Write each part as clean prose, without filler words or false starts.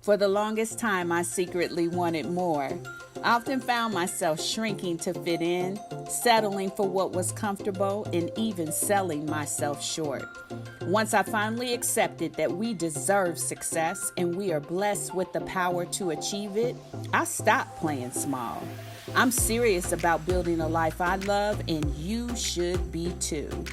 For the longest time, I secretly wanted more. I often found myself shrinking to fit in, settling for what was comfortable, and even selling myself short. Once I finally accepted that we deserve success and we are blessed with the power to achieve it, I stopped playing small. I'm serious about building a life I love, and you should be too.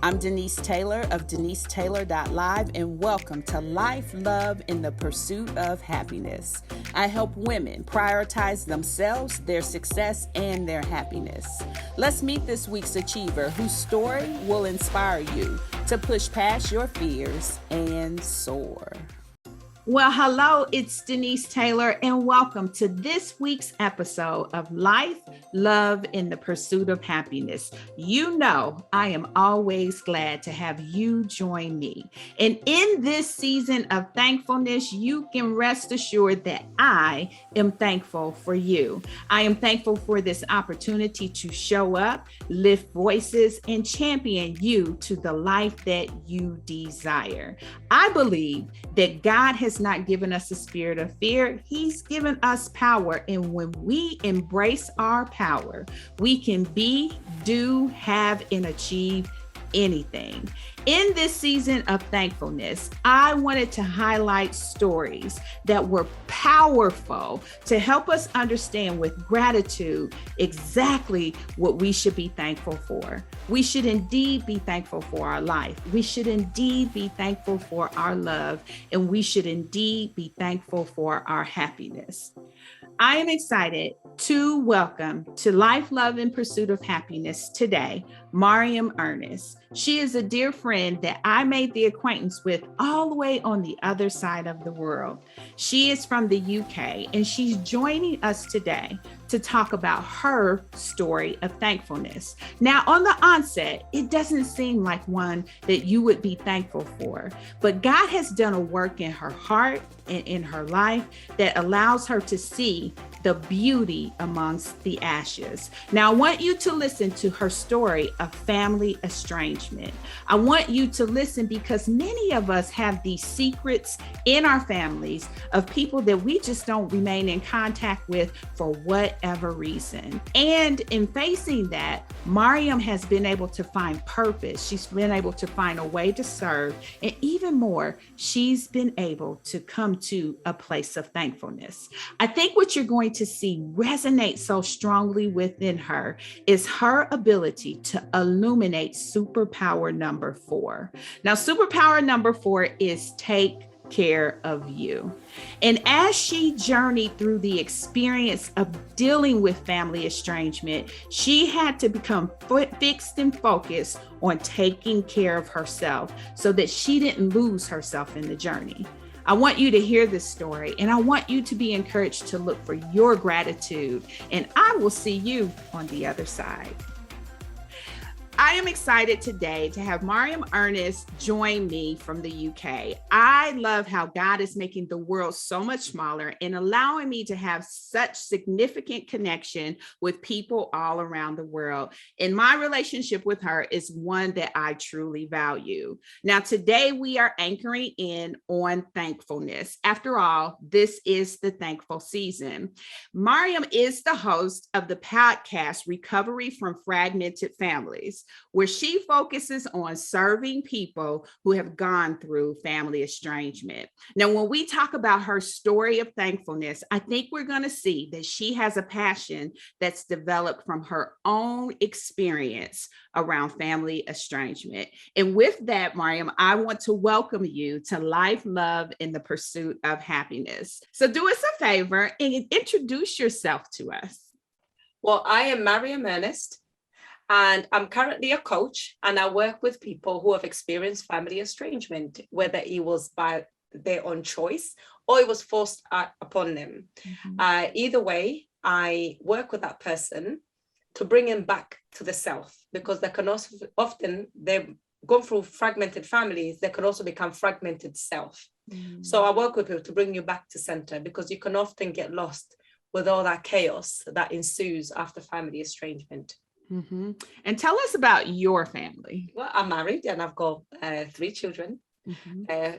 I'm Denise Taylor of DeniseTaylor.live, and welcome to Life, Love, in the Pursuit of Happiness. I help women prioritize themselves, their success, and their happiness. Let's meet this week's achiever whose story will inspire you to push past your fears and soar. Well, hello, it's Denise Taylor, and welcome to this week's episode of Life, Love, in the Pursuit of Happiness. You know, I am always glad to have you join me. And in this season of thankfulness, you can rest assured that I am thankful for you. I am thankful for this opportunity to show up, lift voices, and champion you to the life that you desire. I believe that God has not given us a spirit of fear. He's given us power. And when we embrace our power, we can be, do, have, and achieve anything. In this season of thankfulness, I wanted to highlight stories that were powerful to help us understand with gratitude exactly what we should be thankful for. We should indeed be thankful for our life. We should indeed be thankful for our love, and we should indeed be thankful for our happiness. I am excited to welcome to Life, Love, in Pursuit of Happiness today, Mariam Ernest. She is a dear friend that I made the acquaintance with all the way on the other side of the world. She is from the UK, and she's joining us today to talk about her story of thankfulness. Now, on the onset, it doesn't seem like one that you would be thankful for, but God has done a work in her heart and in her life that allows her to see the beauty amongst the ashes. Now, I want you to listen to her story of family estrangement. I want you to listen because many of us have these secrets in our families of people that we just don't remain in contact with for whatever reason. And in facing that, Mariam has been able to find purpose. She's been able to find a way to serve. And even more, she's been able to come to a place of thankfulness. I think what you're going to see resonate so strongly within her is her ability to illuminate superpower number 4. Now, superpower number 4 is take care of you. And as she journeyed through the experience of dealing with family estrangement, she had to become fixed and focused on taking care of herself so that she didn't lose herself in the journey. I want you to hear this story, and I want you to be encouraged to look for your gratitude, and I will see you on the other side. I am excited today to have Mariam Ernest join me from the UK. I love how God is making the world so much smaller and allowing me to have such significant connection with people all around the world. And my relationship with her is one that I truly value. Now, today we are anchoring in on thankfulness. After all, this is the thankful season. Mariam is the host of the podcast Recovery from Fragmented Families, where she focuses on serving people who have gone through family estrangement. Now, when we talk about her story of thankfulness, I think we're going to see that she has a passion that's developed from her own experience around family estrangement. And with that, Mariam, I want to welcome you to Life, Love, in the Pursuit of Happiness. So do us a favor and introduce yourself to us. Well, I am Mariam Ernest, and I'm currently a coach, and I work with people who have experienced family estrangement, whether it was by their own choice or it was forced upon them. Mm-hmm. Either way, I work with that person to bring him back to the self, because they can also often, they've gone through fragmented families, they can also become fragmented self. Mm-hmm. So I work with people to bring you back to center, because you can often get lost with all that chaos that ensues after family estrangement. Mm-hmm. And tell us about your family. Well, I'm married and I've got 3 children.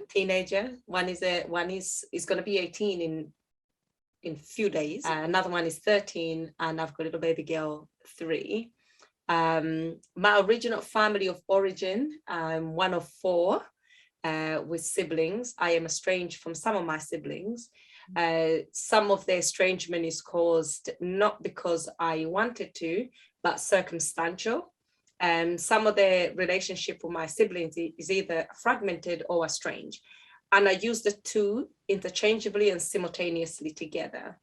teenager. One is going to be 18 in a few days. Another one is 13, and I've got a little baby girl, 3. My original family of origin, I'm one of 4 with siblings. I am estranged from some of my siblings. Some of the estrangement is caused not because I wanted to, but circumstantial. Some of the relationship with my siblings is either fragmented or estranged. And I use the two interchangeably and simultaneously together.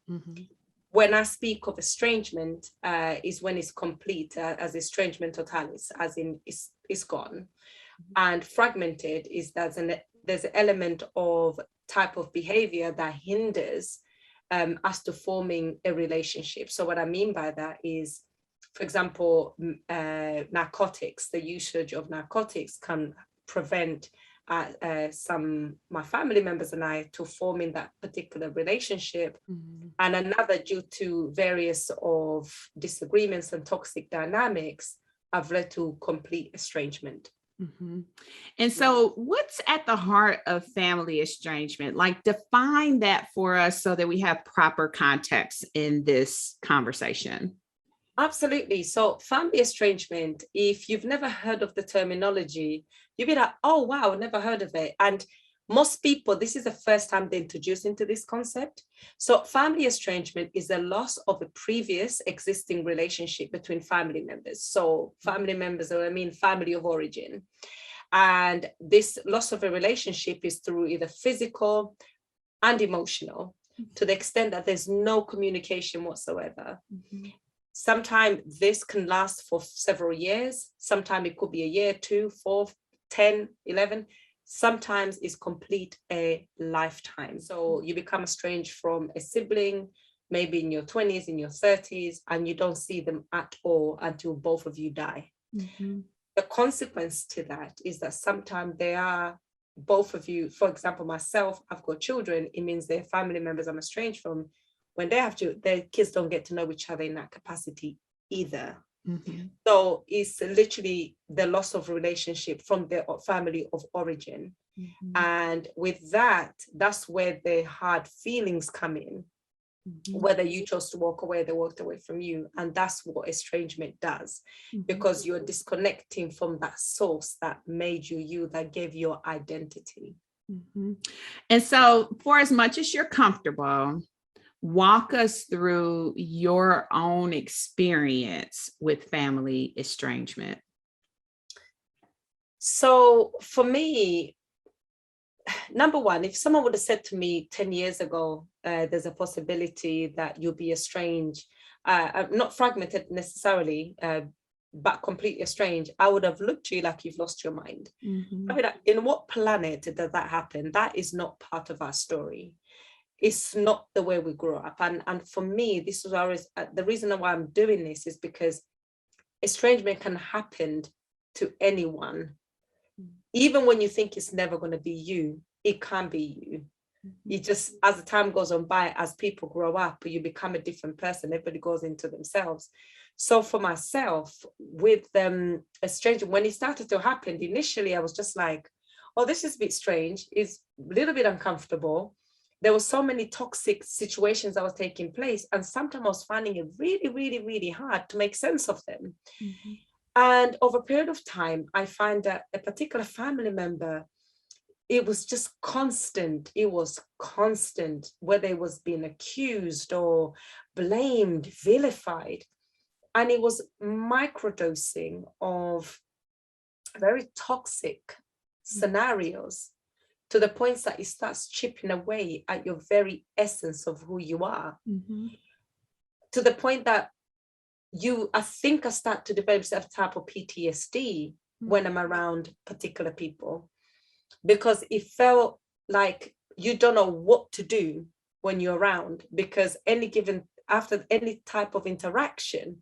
When I speak of estrangement, is when it's complete, as estrangement totalis, as in it's gone. And fragmented is there's an element of type of behavior that hinders us to forming a relationship. So what I mean by that is, for example, narcotics. The usage of narcotics can prevent my family members and I to forming that particular relationship. And another, due to various of disagreements and toxic dynamics, have led to complete estrangement. And so what's at the heart of family estrangement? Like, define that for us so that we have proper context in this conversation. Absolutely. So family estrangement, if you've never heard of the terminology, you'll be like, oh, wow, never heard of it. And most people, this is the first time they're introduced into this concept. So family estrangement is the loss of a previous existing relationship between family members. So family members, or I mean family of origin. And this loss of a relationship is through either physical and emotional, to the extent that there's no communication whatsoever. Sometimes this can last for several years. Sometimes it could be a year, 2, 4, 10, 11. Sometimes it's complete a lifetime. So you become estranged from a sibling, maybe in your 20s, in your 30s, and you don't see them at all until both of you die. The consequence to that is that sometimes they are, both of you, for example, myself, I've got children, it means they're family members I'm estranged from. When they have to, their kids don't get to know each other in that capacity either. So it's literally the loss of relationship from their family of origin. And with that, that's where the hard feelings come in. Whether you chose to walk away, they walked away from you. And that's what estrangement does, because you're disconnecting from that source that made you, that gave your identity. And so, for as much as you're comfortable, walk us through your own experience with family estrangement. So for me, number one, if someone would have said to me 10 years ago, there's a possibility that you'll be estranged, not fragmented necessarily, but completely estranged, I would have looked at you like you've lost your mind. I mean, in what planet does that happen? That is not part of our story. It's not the way we grew up. And for me, this is always the reason why I'm doing this, is because estrangement can happen to anyone. Even when you think it's never going to be you, it can be you. You just, as the time goes on by, as people grow up, you become a different person. Everybody goes into themselves. So for myself, with estrangement, when it started to happen, initially I was just like, oh, this is a bit strange. It's a little bit uncomfortable. There were so many toxic situations that was taking place. And sometimes I was finding it really, really, really hard to make sense of them. And over a period of time, I find that a particular family member, it was just constant. It was constant, whether it was being accused or blamed, vilified. And it was microdosing of very toxic scenarios, to the point that it starts chipping away at your very essence of who you are. To the point that I think I start to develop some type of PTSD when I'm around particular people, because it felt like you don't know what to do when you're around, because after any type of interaction,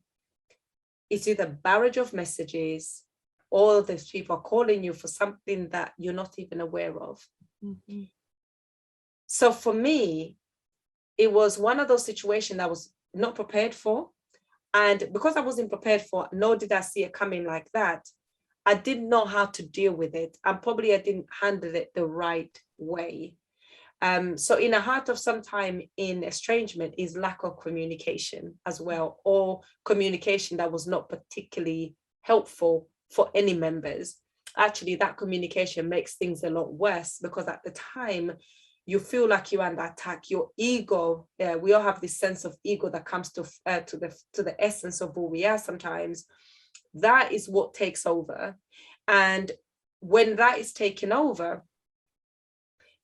it's either a barrage of messages, or these people are calling you for something that you're not even aware of. So for me, it was one of those situations I was not prepared for. And because I wasn't prepared for, nor did I see it coming like that, I didn't know how to deal with it, and probably I didn't handle it the right way. So in the heart of some time in estrangement is lack of communication as well, or communication that was not particularly helpful for any members. Actually, that communication makes things a lot worse, because at the time you feel like you're under attack. Your ego, we all have this sense of ego that comes to the essence of who we are sometimes. That is what takes over. And when that is taken over,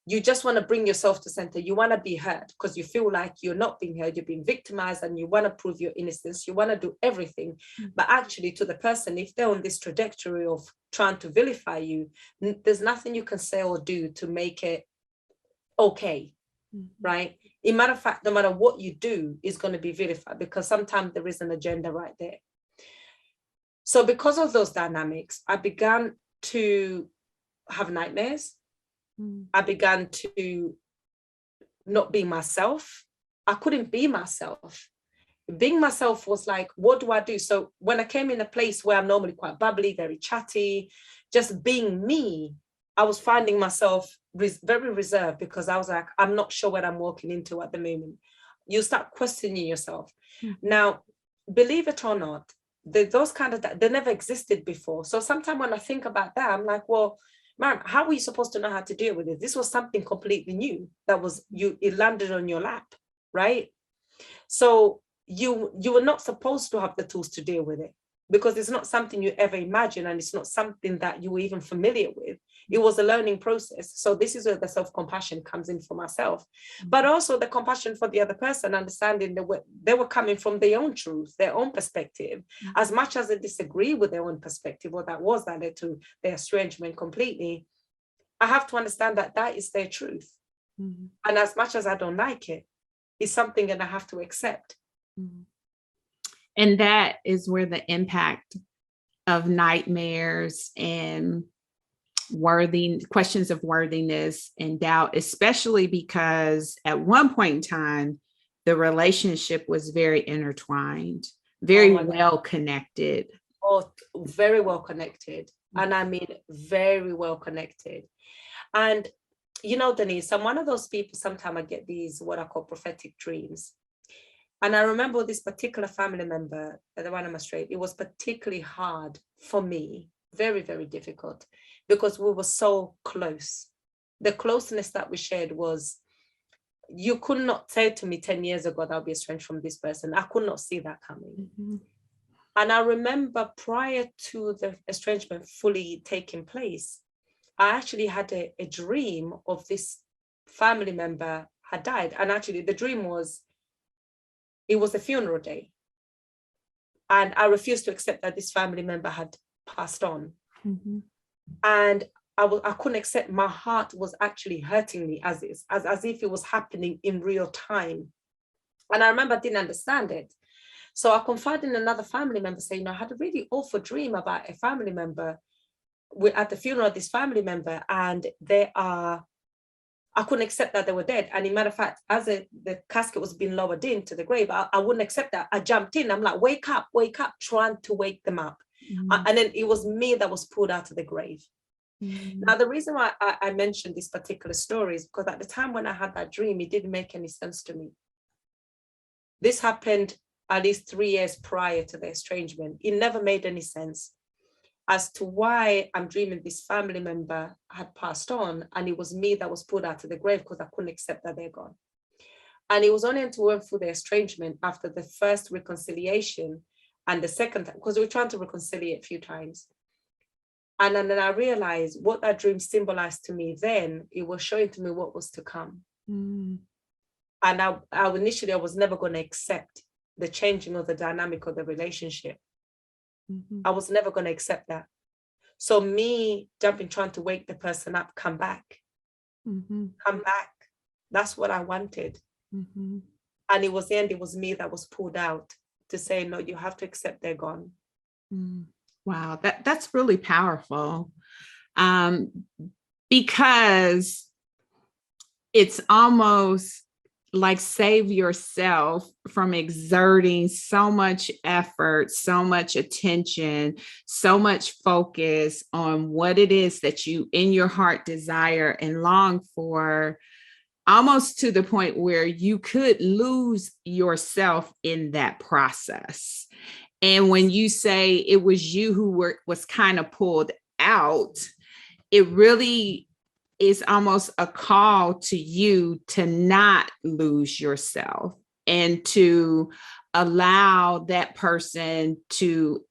you just want to bring yourself to center. You want to be heard because you feel like you're not being heard, you're being victimized, and you want to prove your innocence. You want to do everything. But actually, to the person, if they're on this trajectory of trying to vilify you, there's nothing you can say or do to make it okay, right? In matter of fact, no matter what you do, is going to be vilified, because sometimes there is an agenda right there. So because of those dynamics, I began to have nightmares. I began to not be myself. I couldn't be myself. Being myself was like, what do I do? So when I came in a place where I'm normally quite bubbly, very chatty, just being me, I was finding myself very reserved, because I was like, I'm not sure what I'm walking into at the moment. You start questioning yourself. Now, believe it or not, those kind of, they never existed before. So sometimes when I think about that, I'm like, well, Mariam, how were you supposed to know how to deal with it? This was something completely new that was it landed on your lap, right? So you were not supposed to have the tools to deal with it, because it's not something you ever imagined, and it's not something that you were even familiar with. It was a learning process. So this is where the self-compassion comes in for myself, but also the compassion for the other person, understanding that they were coming from their own truth, their own perspective. As much as they disagree with their own perspective, or that led to their estrangement completely, I have to understand that that is their truth. And as much as I don't like it, it's something that I have to accept. And that is where the impact of nightmares and questions of worthiness and doubt, especially because at one point in time, the relationship was very intertwined, very well connected. Oh, very well connected. And I mean, very well connected. And, you know, Denise, I'm one of those people, sometimes I get these, what I call prophetic dreams. And I remember this particular family member, the one I'm straight, it was particularly hard for me, very, very difficult, because we were so close. The closeness that we shared was, you could not say to me 10 years ago that I'll be estranged from this person. I could not see that coming. And I remember prior to the estrangement fully taking place, I actually had a dream of this family member had died. And actually the dream was, it was a funeral day. And I refused to accept that this family member had passed on. And I couldn't accept, my heart was actually hurting me as if it was happening in real time. And I remember I didn't understand it. So I confided in another family member saying, I had a really awful dream about a family member. We're at the funeral of this family member, and I couldn't accept that they were dead. And in matter of fact, as the casket was being lowered into the grave, I wouldn't accept that. I jumped in. I'm like, wake up, trying to wake them up. And then it was me that was pulled out of the grave. Now, the reason why I mentioned this particular story is because at the time when I had that dream, it didn't make any sense to me. This happened at least 3 years prior to the estrangement. It never made any sense as to why I'm dreaming this family member had passed on, and it was me that was pulled out of the grave, because I couldn't accept that they're gone. And it was only until we went through the estrangement after the first reconciliation and the second time, because we were trying to reconcile a few times. And then I realized what that dream symbolized to me then, it was showing to me what was to come. And I initially, I was never going to accept the changing of the dynamic of the relationship. I was never going to accept that. So me jumping, trying to wake the person up, come back. Come back. That's what I wanted. And it was the end, it was me that was pulled out to say, no, you have to accept they're gone. Wow, that's really powerful. Because it's almost like save yourself from exerting so much effort, so much attention, so much focus on what it is that you in your heart desire and long for, almost to the point where you could lose yourself in that process. And when you say it was you who was kind of pulled out, it really is almost a call to you to not lose yourself and to allow that person to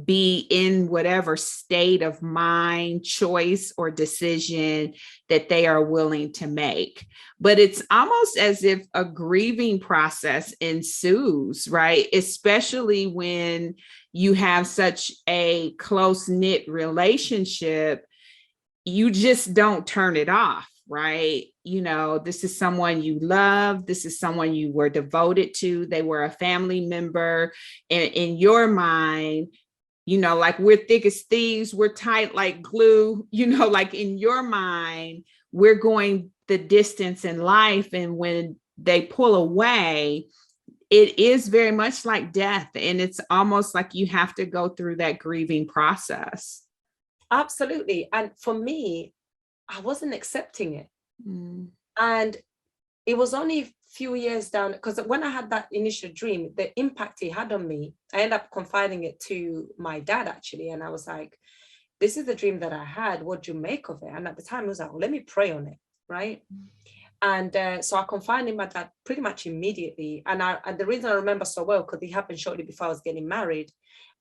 be in whatever state of mind, choice, or decision that they are willing to make. But it's almost as if a grieving process ensues, right? Especially when you have such a close-knit relationship, you just don't turn it off, right? You know, this is someone you love. This is someone you were devoted to. They were a family member. And in your mind, you know, like we're thick as thieves, we're tight like glue, you know, like in your mind, we're going the distance in life. And when they pull away, it is very much like death. And it's almost like you have to go through that grieving process. Absolutely. And for me, I wasn't accepting it. And it was only a few years down, because when I had that initial dream, the impact it had on me, I ended up confiding it to my dad, actually. And I was like, this is the dream that I had. What do you make of it? And at the time, I was like, well, let me pray on it. Right. And so I confided in my dad pretty much immediately. And the reason I remember so well, because it happened shortly before I was getting married.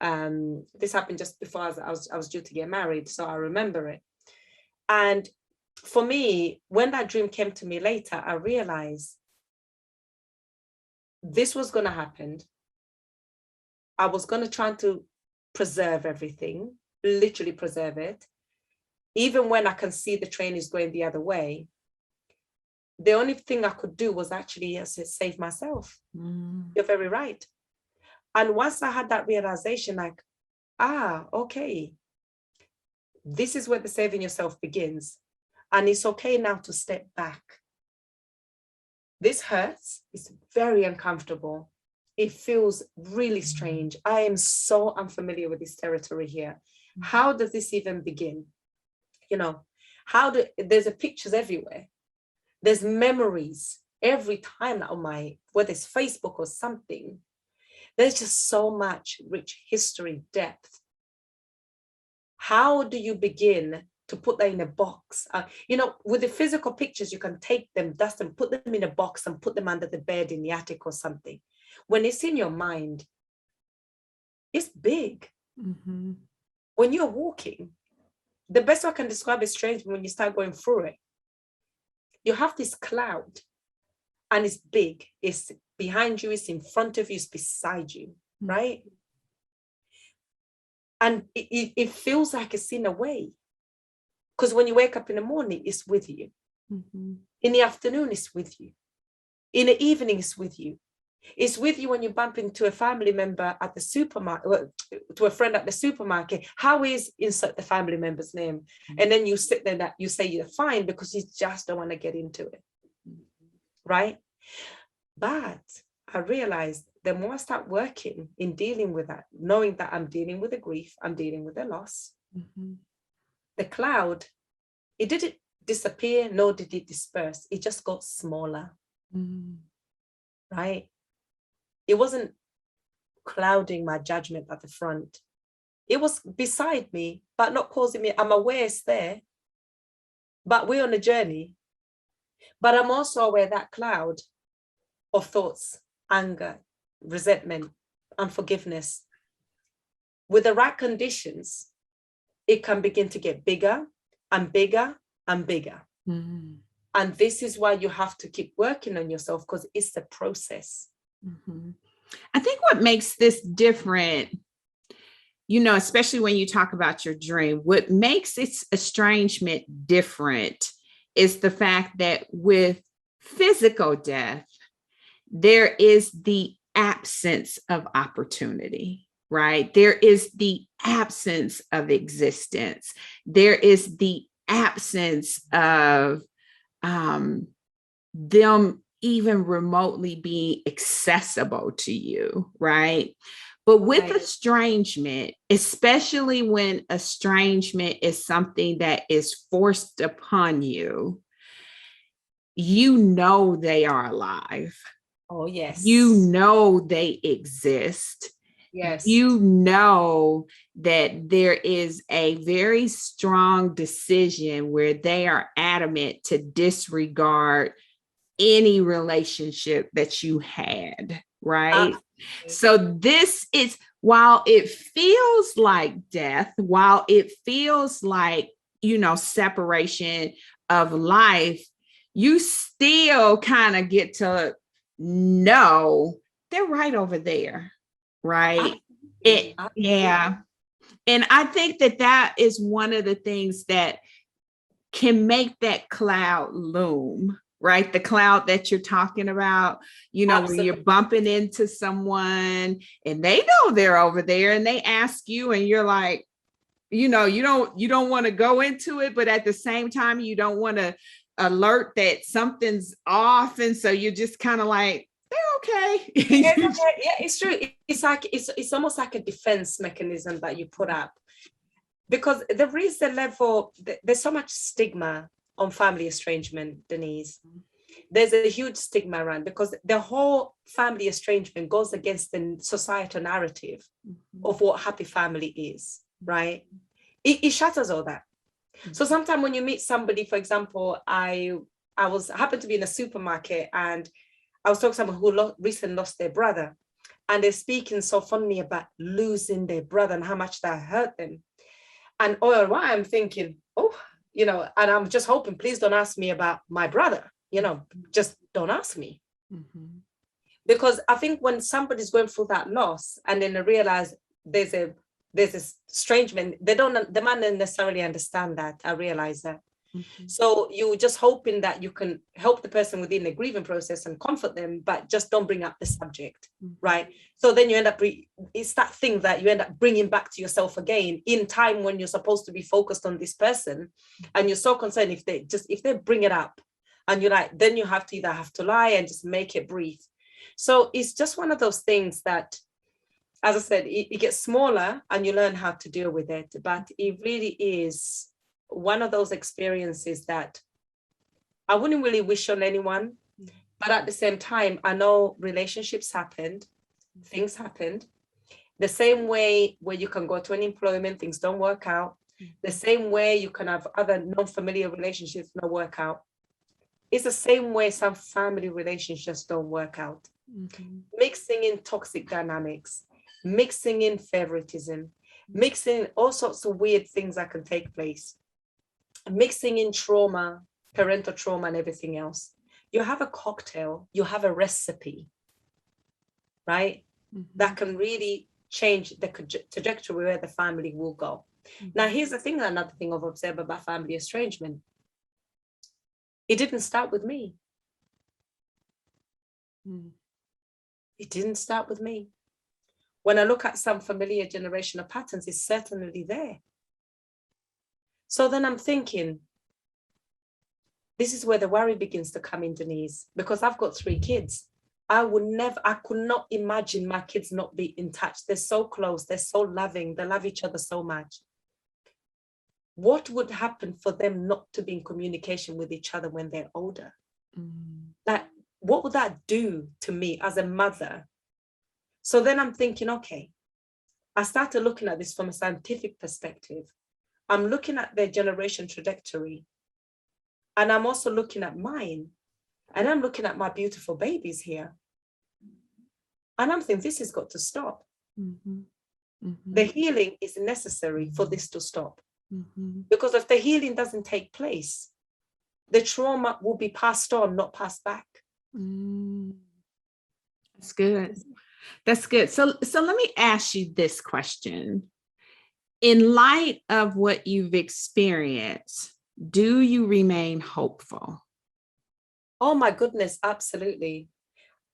This happened just before I was due to get married. So I remember it. And for me, when that dream came to me later, I realized this was going to happen. I was going to try to preserve everything, literally preserve it. Even when I can see the train is going the other way, the only thing I could do was actually save myself. You're very right. And once I had that realization, like, okay, this is where the saving yourself begins. And it's okay now to step back. This hurts. It's very uncomfortable. It feels really strange. I am so unfamiliar with this territory here. How does this even begin? You know, there's pictures everywhere. There's memories every time on whether it's Facebook or something. There's just so much rich history, depth. How do you begin to put that in a box? You know, with the physical pictures, you can take them, dust them, put them in a box and put them under the bed in the attic or something. When it's in your mind, it's big. When you're walking, the best I can describe estrangement when you start going through it, you have this cloud and it's big. It's behind you, it's in front of you, it's beside you, right? And it feels like it's in a way. Because when you wake up in the morning, it's with you. In the afternoon, it's with you. In the evening, it's with you. It's with you when you bump into a family member at the supermarket, to a friend at the supermarket. How is insert the family member's name? And then you sit there, you say you're fine because you just don't want to get into it. Right? But I realized the more I start working in dealing with that, knowing that I'm dealing with the grief, I'm dealing with the loss, the cloud, it didn't disappear, nor did it disperse. It just got smaller. Right? It wasn't clouding my judgment at the front. It was beside me, but not causing me. I'm aware it's there, but we're on a journey. But I'm also aware that cloud of thoughts, anger, resentment, unforgiveness, with the right conditions, it can begin to get bigger and bigger and bigger. And this is why you have to keep working on yourself, because it's the process. I think what makes this different, you know, especially when you talk about your dream, what makes its estrangement different is the fact that with physical death, there is the absence of opportunity, right? There is the absence of existence. There is the absence of them even remotely being accessible to you, right? But with Right. estrangement, especially when estrangement is something that is forced upon you, you know they are alive. Oh, You yes. know they exist. Yes. You know that there is a very strong decision where they are adamant to disregard any relationship that you had, right? Absolutely. So this is, while it feels like death, while it feels like, separation of life, you still kind of get to know they're right over there, right? Absolutely. Absolutely. Yeah. And I think that that is one of the things that can make that cloud loom, right? The cloud that you're talking about, when you're Absolutely. bumping into someone and they know they're over there and they ask you and you're like, you don't want to go into it, but at the same time, you don't want to alert that something's off. And so you're just kind of like, they're okay. It's okay. Yeah, it's true. It's like it's almost like a defense mechanism that you put up. Because there is the level, there's so much stigma on family estrangement, Denise. There's a huge stigma around because the whole family estrangement goes against the societal narrative of what happy family is, right? It shatters all that. So sometimes when you meet somebody, for example, I happened to be in a supermarket and I was talking to someone who recently lost their brother, and they're speaking so fondly about losing their brother and how much that hurt them. And all the while I'm thinking, and I'm just hoping, please don't ask me about my brother, just don't ask me. Mm-hmm. Because I think when somebody's going through that loss and then they realize there's this estrangement, they might not necessarily understand that. I realize that. Mm-hmm. So you're just hoping that you can help the person within the grieving process and comfort them, but just don't bring up the subject, right? So then you end up, it's that thing that you end up bringing back to yourself again in time when you're supposed to be focused on this person. And you're so concerned if they bring it up and you're like, then you have to either have to lie and just make it brief. So it's just one of those things that, as I said, it gets smaller and you learn how to deal with it. But it really is one of those experiences that I wouldn't really wish on anyone. But at the same time, I know relationships happened, things happened. The same way where you can go to an employment, things don't work out. The same way you can have other non-familiar relationships not work out. It's the same way some family relationships don't work out. Mm-hmm. Mixing in toxic dynamics, mixing in favoritism, mixing all sorts of weird things that can take place, mixing in trauma, parental trauma and everything else. You have a cocktail, you have a recipe, right? Mm-hmm. That can really change the trajectory where the family will go. Mm-hmm. Now, here's the thing, another thing I've observed about family estrangement. It didn't start with me. It didn't start with me. When I look at some familiar generational patterns, it's certainly there. So then I'm thinking, this is where the worry begins to come in, Denise, because I've got 3 kids. I could not imagine my kids not be in touch. They're so close, they're so loving, they love each other so much. What would happen for them not to be in communication with each other when they're older? Like, what would that do to me as a mother? So then I'm thinking, okay, I started looking at this from a scientific perspective. I'm looking at their generation trajectory. And I'm also looking at mine. And I'm looking at my beautiful babies here. And I'm thinking, this has got to stop. Mm-hmm. Mm-hmm. The healing is necessary for this to stop. Mm-hmm. Because if the healing doesn't take place, the trauma will be passed on, not passed back. That's good. That's good. So let me ask you this question. In light of what you've experienced, do you remain hopeful? Oh my goodness, absolutely.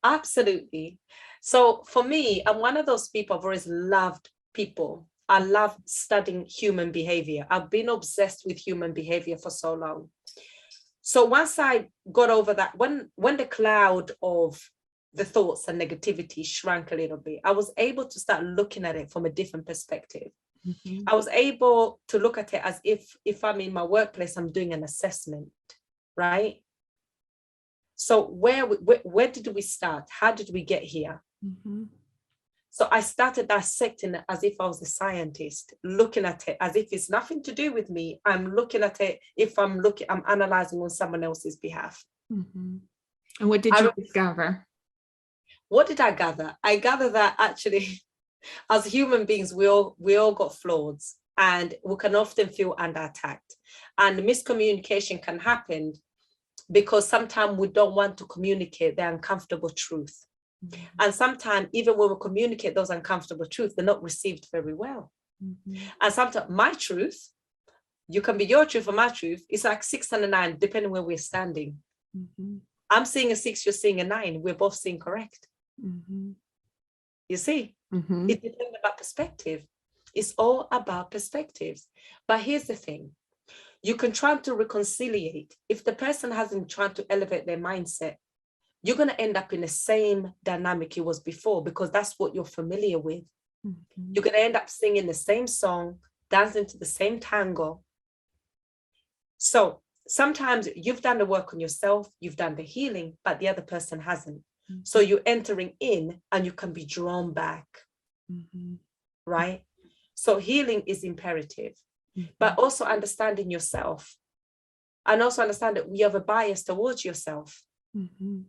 Absolutely. So for me, I'm one of those people, I've always loved people. I love studying human behavior. I've been obsessed with human behavior for so long. So once I got over that, when the cloud of the thoughts and negativity shrank a little bit, I was able to start looking at it from a different perspective. Mm-hmm. I was able to look at it as if I'm in my workplace, I'm doing an assessment, right? So where did we start? How did we get here? Mm-hmm. So I started dissecting it as if I was a scientist, looking at it as if it's nothing to do with me. I'm looking at it I'm analyzing on someone else's behalf. Mm-hmm. And what did you discover? What did I gather? I gather that actually, as human beings, we all got flaws, and we can often feel under attack. And miscommunication can happen because sometimes we don't want to communicate the uncomfortable truth. Mm-hmm. And sometimes, even when we communicate those uncomfortable truths, they're not received very well. Mm-hmm. And sometimes my truth, you can be your truth or my truth, it's like 6 and a 9, depending where we're standing. Mm-hmm. I'm seeing a 6, you're seeing a 9. We're both seeing correct. Mm-hmm. You see, mm-hmm. It depends about perspective. It's all about perspectives. But here's the thing. You can try to reconciliate. If the person hasn't tried to elevate their mindset, you're going to end up in the same dynamic it was before, because that's what you're familiar with. Mm-hmm. You're going to end up singing the same song, dancing to the same tango. So sometimes you've done the work on yourself, you've done the healing, but the other person hasn't. Mm-hmm. So you're entering in and you can be drawn back, mm-hmm. right? So healing is imperative, mm-hmm. but also understanding yourself, and also understand that we have a bias towards yourself. Mm-hmm.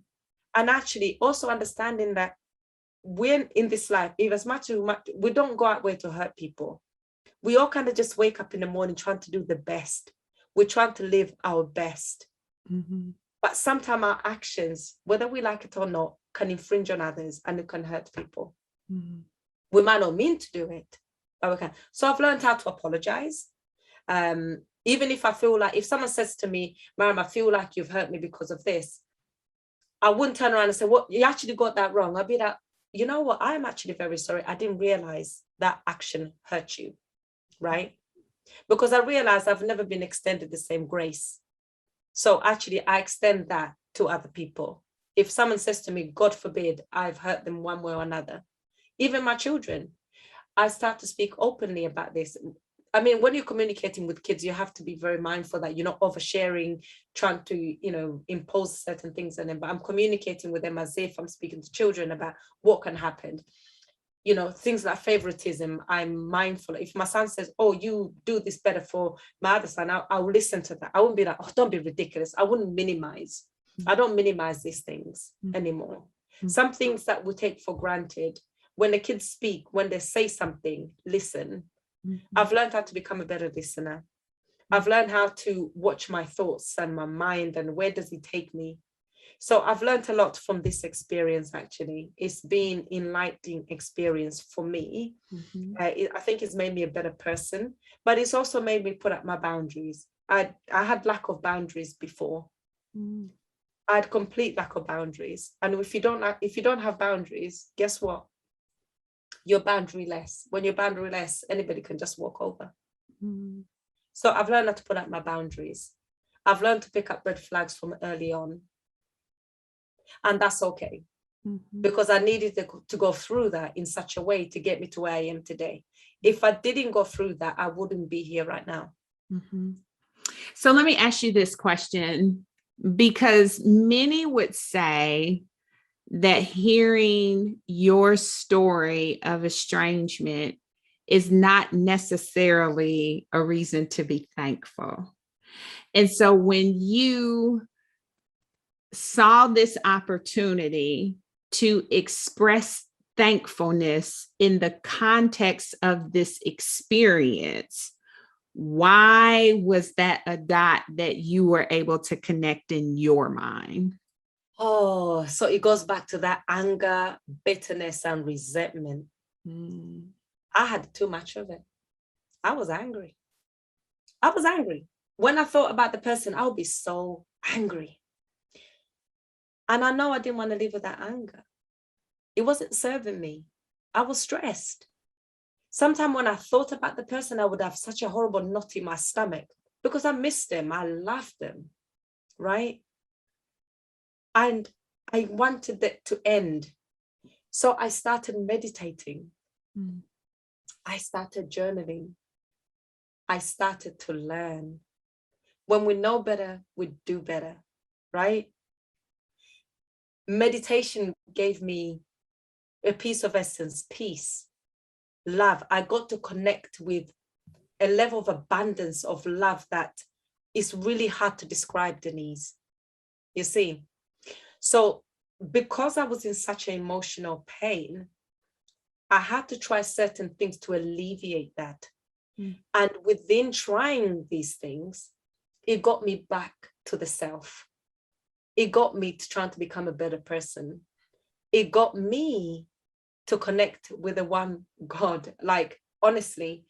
And actually also understanding that when in this life, if as much as we don't go out there to hurt people, we all kind of just wake up in the morning trying to do the best. We're trying to live our best. Mm-hmm. But sometimes our actions, whether we like it or not, can infringe on others and it can hurt people. Mm-hmm. We might not mean to do it, but we can. So I've learned how to apologize. Even if I feel like, if someone says to me, Mariam, I feel like you've hurt me because of this, I wouldn't turn around and say, well, you actually got that wrong. I'd be like, you know what? I'm actually very sorry. I didn't realize that action hurt you, right? Because I realized I've never been extended the same grace. So actually, I extend that to other people. If someone says to me, God forbid, I've hurt them one way or another, even my children, I start to speak openly about this. I mean, when you're communicating with kids, you have to be very mindful that you're not oversharing, trying to, impose certain things on them. But I'm communicating with them as if I'm speaking to children about what can happen. Things like favoritism, I'm mindful. If my son says, oh, you do this better for my other son, I'll listen to that. I wouldn't be like, oh, don't be ridiculous. I wouldn't minimize. Mm-hmm. I don't minimize these things anymore. Mm-hmm. Some things that we take for granted, when the kids speak, when they say something, listen. Mm-hmm. I've learned how to become a better listener. Mm-hmm. I've learned how to watch my thoughts and my mind and where does it take me. So I've learned a lot from this experience, actually. It's been an enlightening experience for me. Mm-hmm. I think it's made me a better person, but it's also made me put up my boundaries. I had lack of boundaries before. Mm. I had complete lack of boundaries. And if you don't have boundaries, guess what? You're boundaryless. When you're boundaryless, anybody can just walk over. Mm. So I've learned how to put up my boundaries. I've learned to pick up red flags from early on. And that's okay, mm-hmm. because I needed to go through that in such a way to get me to where I am today. If I didn't go through that, I wouldn't be here right now. Mm-hmm. So let me ask you this question, because many would say that hearing your story of estrangement is not necessarily a reason to be thankful. And so when you saw this opportunity to express thankfulness in the context of this experience, why was that a dot that you were able to connect in your mind? Oh, so it goes back to that anger, bitterness, and resentment. I had too much of it. I was angry. When I thought about the person, I would be so angry. And I know I didn't want to live with that anger. It wasn't serving me. I was stressed. Sometimes when I thought about the person, I would have such a horrible knot in my stomach because I missed them. I loved them. right? And I wanted it to end. So I started meditating. I started journaling. I started to learn. When we know better, we do better, right? Meditation gave me a piece of essence, peace, love. I got to connect with a level of abundance of love that is really hard to describe, Denise. You see? So because I was in such an emotional pain, I had to try certain things to alleviate that. And within trying these things, it got me back to the self. It got me to trying to become a better person. It got me to connect with the one God. Like, honestly,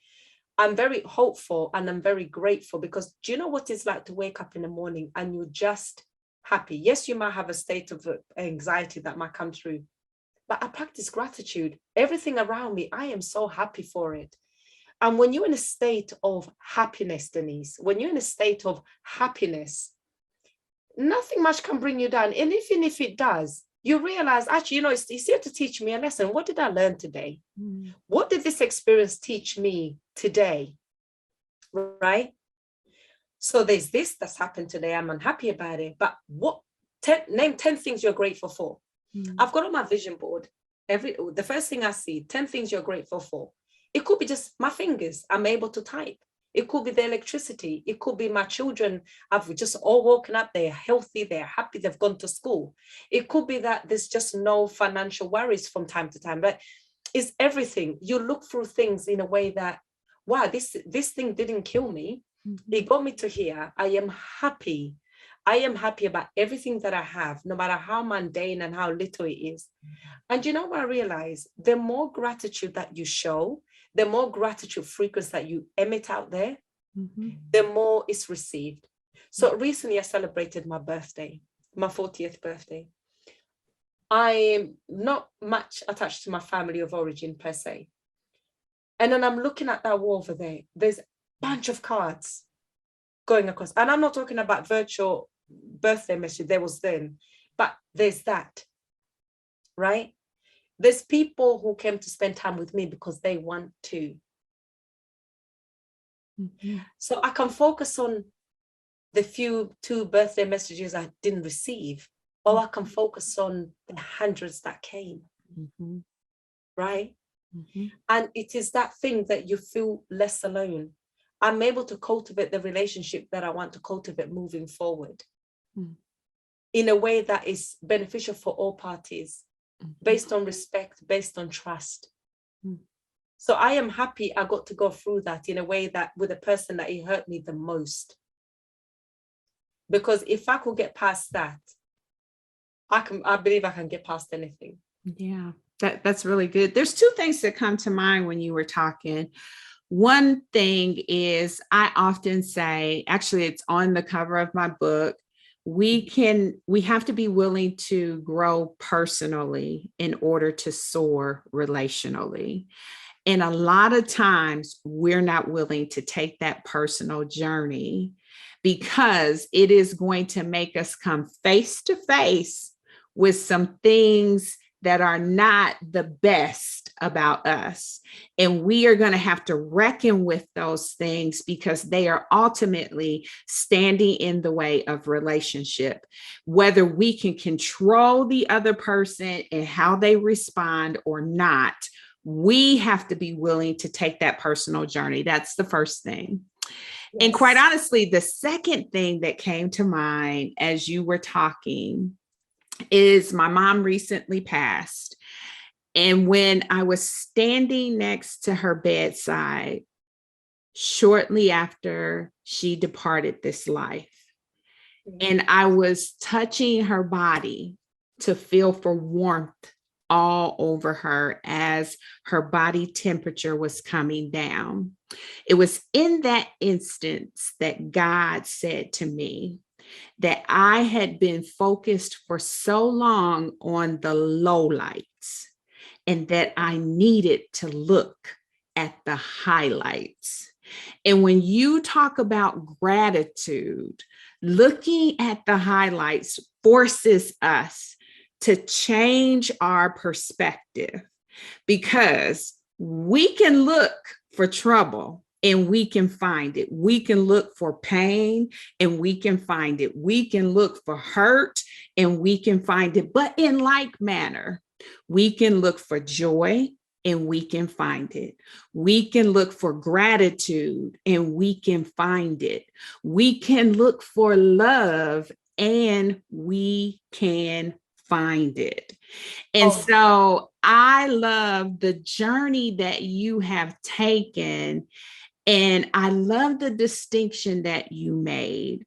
I'm very hopeful and I'm very grateful, because do you know what it's like to wake up in the morning and you're just happy? Yes, you might have a state of anxiety that might come through, but I practice gratitude. Everything around me, I am so happy for it. And when you're in a state of happiness, Denise, when you're in a state of happiness, nothing much can bring you down. And even if it does, you realize, actually, it's here to teach me a lesson. What did I learn today? What did this experience teach me today? Right? So there's this that's happened today. I'm unhappy about it. But name 10 things you're grateful for. I've got on my vision board, the first thing I see, 10 things you're grateful for. It could be just my fingers. I'm able to type. It could be the electricity. It could be my children. I've just all woken up. They're healthy. They're happy. They've gone to school. It could be that there's just no financial worries from time to time. But it's everything. You look through things in a way that, wow, this thing didn't kill me. It got me to here. I am happy. I am happy about everything that I have, no matter how mundane and how little it is. And you know what I realize? The more gratitude that you show, the more gratitude frequency that you emit out there, the more it's received. So recently I celebrated my birthday, my 40th birthday. I'm not much attached to my family of origin per se. And then I'm looking at that wall over there. There's a bunch of cards going across. And I'm not talking about virtual birthday message. There was then, but there's that, right? There's people who came to spend time with me because they want to. So I can focus on the two birthday messages I didn't receive, or I can focus on the hundreds that came, right? And it is that thing that you feel less alone. I'm able to cultivate the relationship that I want to cultivate moving forward in a way that is beneficial for all parties, based on respect, based on trust. So I am happy I got to go through that in a way that with a person that it hurt me the most. Because if I could get past that, I believe I can get past anything. Yeah, that's really good. There's two things that come to mind when you were talking. One thing is, I often say, actually, it's on the cover of my book, we have to be willing to grow personally in order to soar relationally. And a lot of times we're not willing to take that personal journey because it is going to make us come face to face with some things that are not the best about us. And we are going to have to reckon with those things because they are ultimately standing in the way of relationship. Whether we can control the other person and how they respond or not, we have to be willing to take that personal journey. That's the first thing. Yes. And quite honestly, the second thing that came to mind as you were talking is my mom recently passed. And when I was standing next to her bedside, shortly after she departed this life, and I was touching her body to feel for warmth all over her as her body temperature was coming down. It was in that instance that God said to me that I had been focused for so long on the lowlights and that I needed to look at the highlights. And when you talk about gratitude, Looking at the highlights forces us to change our perspective, because we can look for trouble and we can find it. We can look for pain and we can find it. We can look for hurt and we can find it. But in like manner, we can look for joy and we can find it. We can look for gratitude and we can find it. We can look for love and we can find it. And so I love the journey that you have taken. And I love the distinction that you made.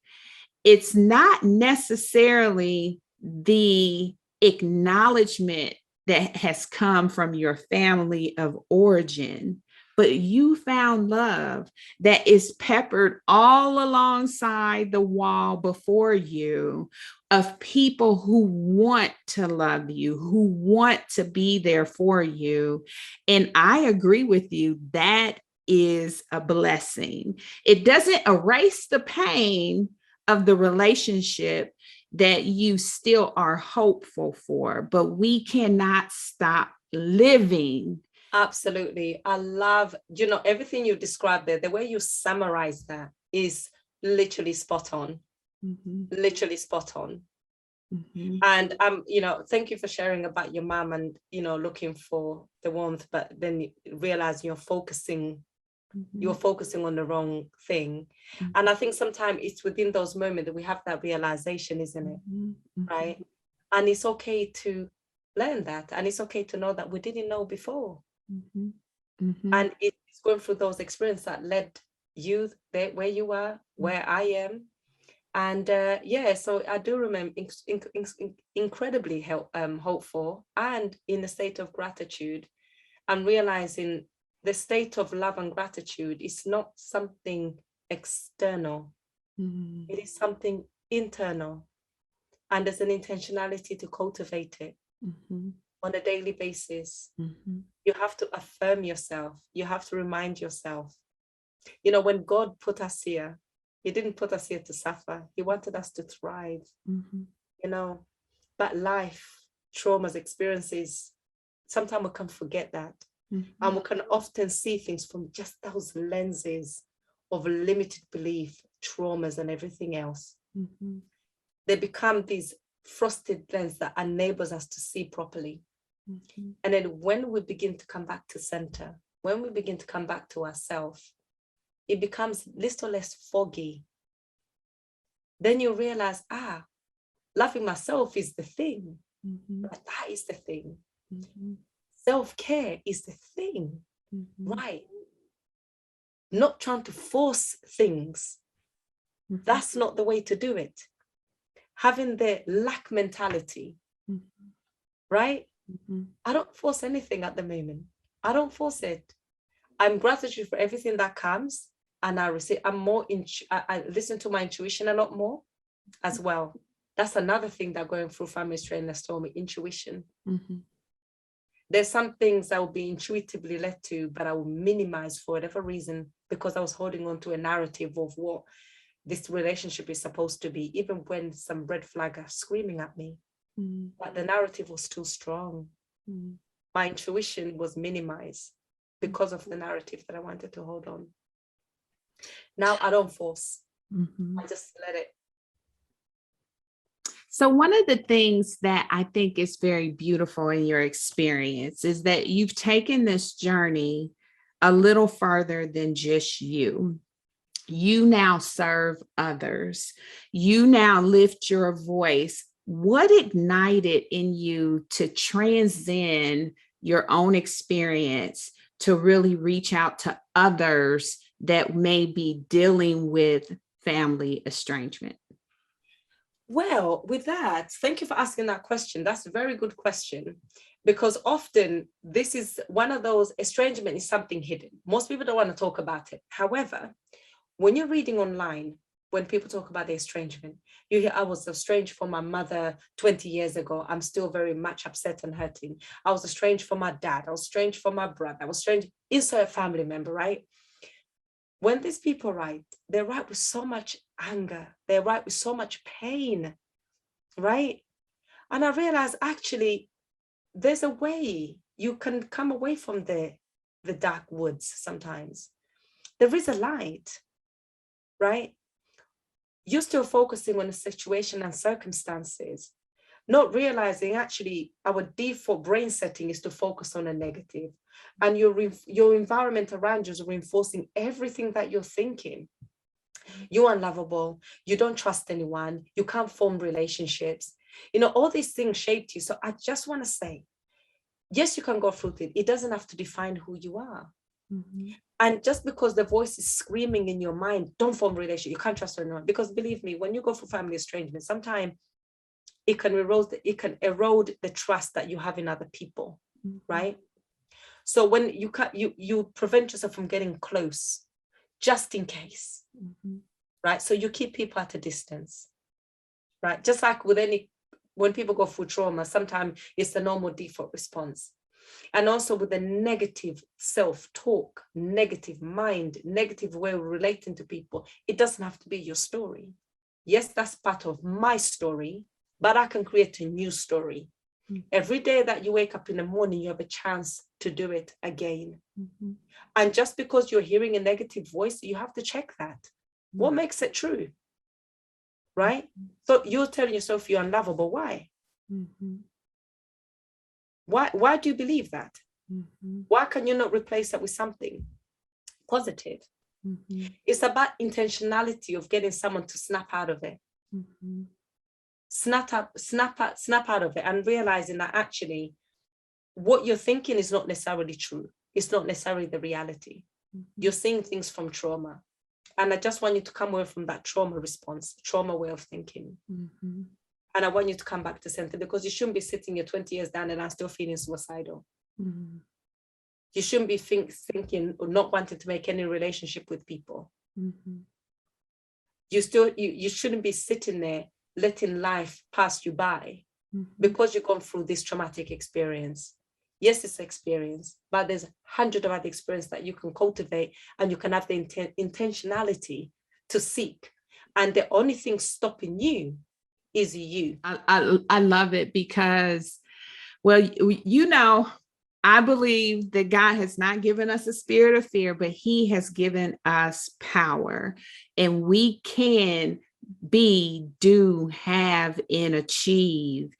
It's not necessarily the acknowledgement that has come from your family of origin, but you found love that is peppered all alongside the wall before you of people who want to love you, who want to be there for you. And I agree with you, that is a blessing. It doesn't erase the pain of the relationship that you still are hopeful for, but we cannot stop living. Absolutely. I love, everything you described there, the way you summarize that is literally spot on. Literally spot on. And thank you for sharing about your mom and looking for the warmth, but then you realize you're focusing on the wrong thing. And I think sometimes it's within those moments that we have that realization, isn't it? Right? And it's okay to learn that, and it's okay to know that we didn't know before. And it's going through those experiences that led you there, where you are, where I am. And so I do remember incredibly hopeful and in a state of gratitude, and realizing the state of love and gratitude is not something external. It is something internal. And there's an intentionality to cultivate it on a daily basis. You have to affirm yourself. You have to remind yourself. When God put us here, he didn't put us here to suffer. He wanted us to thrive. But life, traumas, experiences, sometimes we can forget that. And we can often see things from just those lenses of limited belief, traumas, and everything else. They become these frosted lens that enables us to see properly. And then when we begin to come back to center, when we begin to come back to ourselves, it becomes little less foggy. Then you realize, loving myself is the thing. That is the thing. Self-care is the thing, right? Not trying to force things. That's not the way to do it. Having the lack mentality, right? I don't force anything at the moment. I don't force it. I'm gratitude for everything that comes, and I receive. I listen to my intuition a lot more as well. That's another thing that going through family trainers told me, intuition. There's some things I will be intuitively led to, but I will minimize for whatever reason, because I was holding on to a narrative of what this relationship is supposed to be, even when some red flag are screaming at me. But the narrative was too strong. My intuition was minimized because of the narrative that I wanted to hold on. Now I don't force. I just let it. So one of the things that I think is very beautiful in your experience is that you've taken this journey a little further than just you. You now serve others. You now lift your voice. What ignited in you to transcend your own experience to really reach out to others that may be dealing with family estrangement? Well, with that, thank you for asking that question. That's a very good question, because often this is one of those, estrangement is something hidden. Most people don't want to talk about it. However, when you're reading online, when people talk about the estrangement, you hear, I was estranged from my mother 20 years ago. I'm still very much upset and hurting. I was estranged from my dad. I was estranged from my brother. I was estranged, insert family member, right? When these people write, they write with so much anger. They write with so much pain, right? And I realized actually there's a way you can come away from the dark woods sometimes. There is a light, right? You're still focusing on the situation and circumstances, not realizing actually our default brain setting is to focus on a negative. And your environment around you is reinforcing everything that you're thinking. You're unlovable. You don't trust anyone. You can't form relationships. You know, all these things shaped you. So I just want to say, yes, you can go through it. It doesn't have to define who you are. Mm-hmm. And just because the voice is screaming in your mind, don't form a relationship. You can't trust anyone. Because believe me, when you go through family estrangement, sometimes it can erode the trust that you have in other people, mm-hmm. right? So when you prevent yourself from getting close, just in case, mm-hmm. right? So you keep people at a distance, right? Just like when people go through trauma, sometimes it's the normal default response. And also with the negative self-talk, negative mind, negative way of relating to people, it doesn't have to be your story. Yes, that's part of my story, but I can create a new story. Mm-hmm. Every day that you wake up in the morning, you have a chance to do it again. Mm-hmm. And just because you're hearing a negative voice, you have to check that. Mm-hmm. What makes it true? Right? Mm-hmm. So you're telling yourself you're unlovable. Why? Mm-hmm. Why do you believe that? Mm-hmm. Why can you not replace that with something positive? Mm-hmm. It's about intentionality of getting someone to snap out of it. Mm-hmm. Snap out of it, and realizing that actually what you're thinking is not necessarily true. It's not necessarily the reality. Mm-hmm. You're seeing things from trauma. And I just want you to come away from that trauma response, trauma way of thinking. Mm-hmm. And I want you to come back to center, because you shouldn't be sitting here 20 years down and I'm still feeling suicidal. Mm-hmm. You shouldn't be thinking or not wanting to make any relationship with people. Mm-hmm. You shouldn't be sitting there letting life pass you by, mm-hmm. because you've gone through this traumatic experience. Yes, it's an experience, but there's 100 of other experiences that you can cultivate, and you can have the intentionality to seek. And the only thing stopping you is you. I love it, because, well, you know, I believe that God has not given us a spirit of fear, but he has given us power, and we can be, do, have, and achieve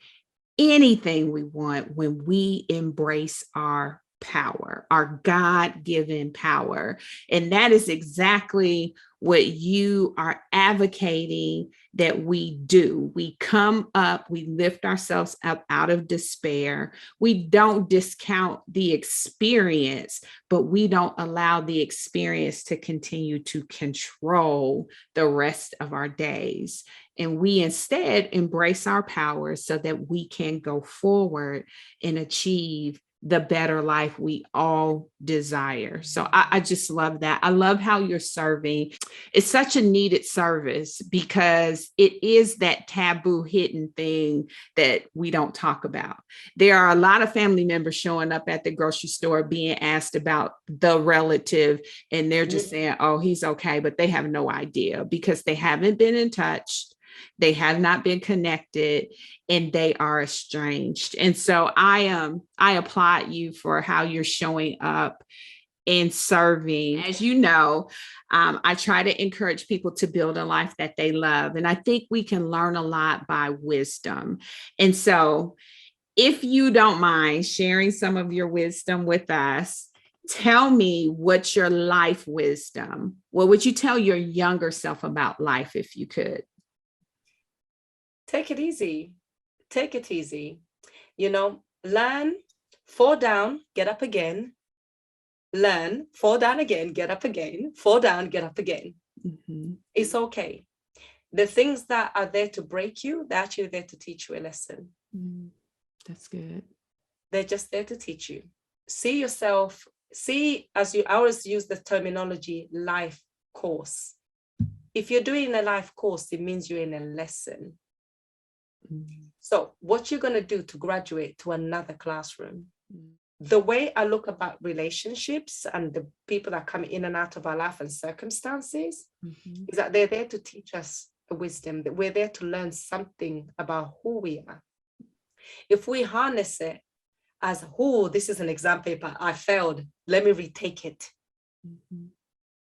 anything we want when we embrace our power, our God-given power. And that is exactly what you are advocating that we do. We come up, we lift ourselves up out of despair. We don't discount the experience, but we don't allow the experience to continue to control the rest of our days. And we instead embrace our power so that we can go forward and achieve the better life we all desire. So I just love that. I love how you're serving. It's such a needed service, because it is that taboo hidden thing that we don't talk about. There are a lot of family members showing up at the grocery store being asked about the relative, and they're just saying, oh, he's okay, but they have no idea, because they haven't been in touch. They have not been connected, and they are estranged. And so I applaud you for how you're showing up and serving. As you know, I try to encourage people to build a life that they love. And I think we can learn a lot by wisdom. And so if you don't mind sharing some of your wisdom with us, tell me what's your life wisdom. What would you tell your younger self about life if you could? Take it easy. Take it easy. You know, learn, fall down, get up again. Learn, fall down again, get up again. Fall down, get up again. Mm-hmm. It's okay. The things that are there to break you, they're actually there to teach you a lesson. That's good. They're just there to teach you. See yourself, as you always use the terminology, life course. If you're doing a life course, it means you're in a lesson. So what you're going to do to graduate to another classroom, the way I look about relationships and the people that come in and out of our life and circumstances is that they're there to teach us a wisdom, that we're there to learn something about who we are. If we harness it as, oh, this is an exam paper, I failed, let me retake it.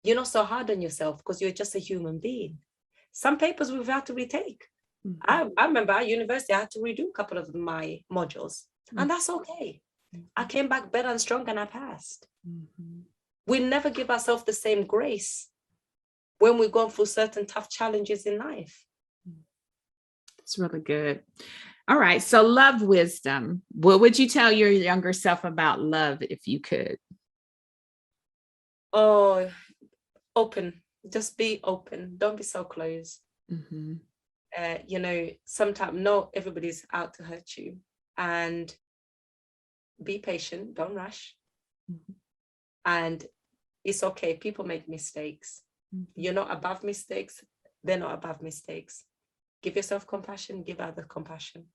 You're not so hard on yourself because you're just a human being. Some papers we've had to retake. I remember at university, I had to redo a couple of my modules, and that's okay. I came back better and stronger and I passed. We never give ourselves the same grace when we're going through certain tough challenges in life. It's really good. All right. So love wisdom. What would you tell your younger self about love if you could? Oh, open. Just be open. Don't be so closed. Sometimes not everybody's out to hurt you, and be patient. Don't rush. And it's okay. People make mistakes. You're not above mistakes. They're not above mistakes. Give yourself compassion. Give others compassion.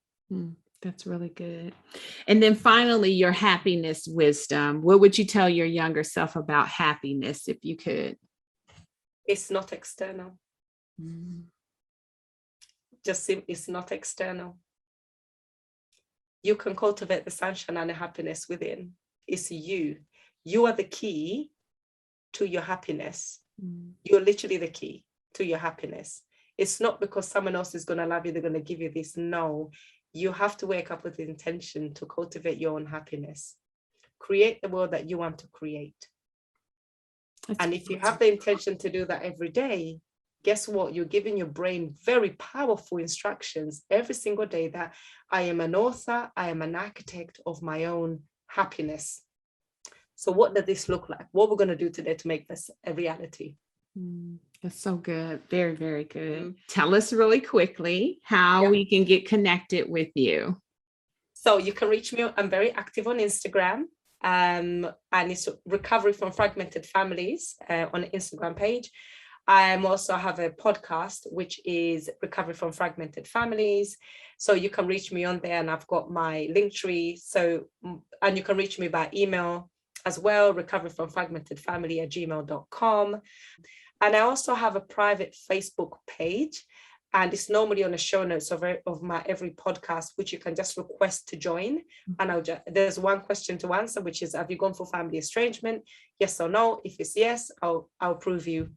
That's really good. And then finally, your happiness wisdom. What would you tell your younger self about happiness if you could? It's not external. It's not external. You can cultivate the sunshine and the happiness within. It's you. You are the key to your happiness. You're literally the key to your happiness. It's not because someone else is going to love you, they're going to give you this. No, you have to wake up with the intention to cultivate your own happiness. Create the world that you want to create. And if you have the intention to do that every day, guess what? You're giving your brain very powerful instructions every single day that I am an author, I am an architect of my own happiness. So what does this look like? What we're going to do today to make this a reality? That's so good. Very, very good. Tell us really quickly how we can get connected with you. So you can reach me. I'm very active on Instagram. And it's Recovery from Fragmented Families on the Instagram page. I also have a podcast, which is Recovery from Fragmented Families. So you can reach me on there, and I've got my link tree. So, and you can reach me by email as well, recoveryfromfragmentedfamily@gmail.com. And I also have a private Facebook page, and it's normally on the show notes of my every podcast, which you can just request to join. And there's one question to answer, which is, have you gone for family estrangement? Yes or no? If it's yes, I'll prove you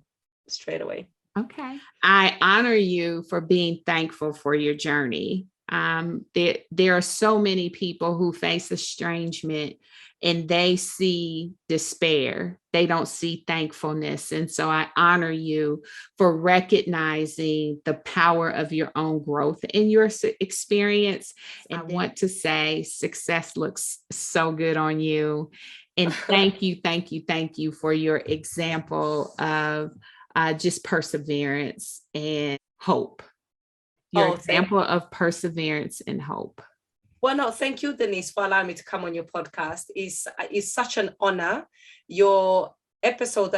straight away. Okay. I honor you for being thankful for your journey. There are so many people who face estrangement and they see despair. They don't see thankfulness. And so I honor you for recognizing the power of your own growth in your experience. And I want to say success looks so good on you. And thank you for your example of just perseverance and hope. Your example of perseverance and hope. Well, no, thank you, Denise, for allowing me to come on your podcast. It's such an honor. Your episode,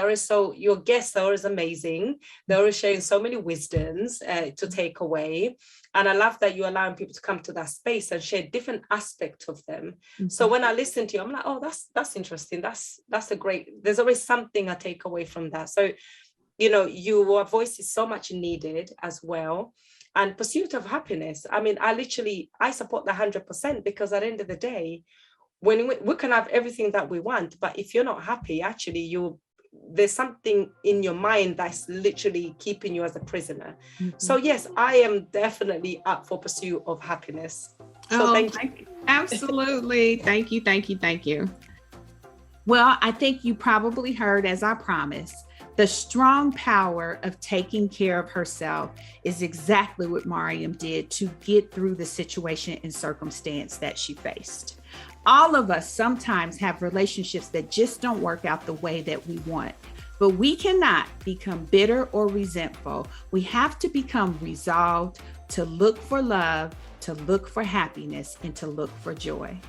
your guests are always amazing. They're always sharing so many wisdoms to take away. And I love that you're allowing people to come to that space and share different aspects of them. So when I listen to you, I'm like, oh, that's interesting. That's there's always something I take away from that. So, your voice is so much needed as well. And pursuit of happiness. I mean, I support that 100%, because at the end of the day, when we can have everything that we want, but if you're not happy, actually, there's something in your mind that's literally keeping you as a prisoner. So yes, I am definitely up for pursuit of happiness. So thank you. Absolutely. Thank you. Well, I think you probably heard, as I promised, the strong power of taking care of herself is exactly what Mariam did to get through the situation and circumstance that she faced. All of us sometimes have relationships that just don't work out the way that we want, but we cannot become bitter or resentful. We have to become resolved to look for love, to look for happiness, and to look for joy.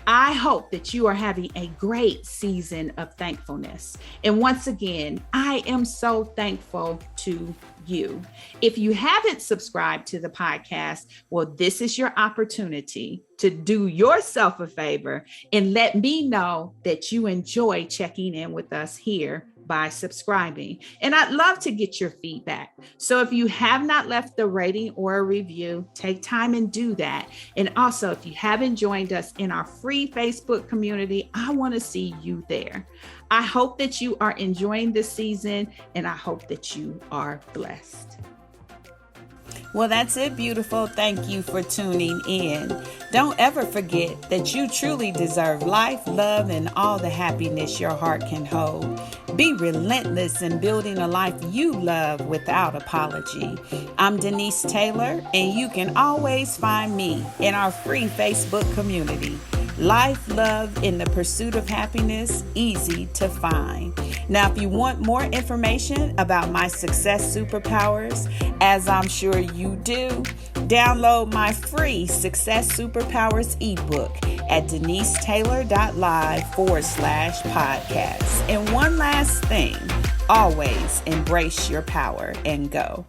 I hope that you are having a great season of thankfulness. And once again, I am so thankful to you. If you haven't subscribed to the podcast, well, this is your opportunity to do yourself a favor and let me know that you enjoy checking in with us here by subscribing. And I'd love to get your feedback. So if you have not left a rating or a review, take time and do that. And also, if you haven't joined us in our free Facebook community, I want to see you there. I hope that you are enjoying this season, and I hope that you are blessed. Well, that's it, beautiful. Thank you for tuning in. Don't ever forget that you truly deserve life, love, and all the happiness your heart can hold. Be relentless in building a life you love without apology. I'm Denise Taylor, and you can always find me in our free Facebook community. Life, love, in the pursuit of happiness, easy to find. Now, if you want more information about my success superpowers, as I'm sure you do, download my free Success Superpowers ebook at denisetaylor.live/podcast. And one last thing, always embrace your power and go.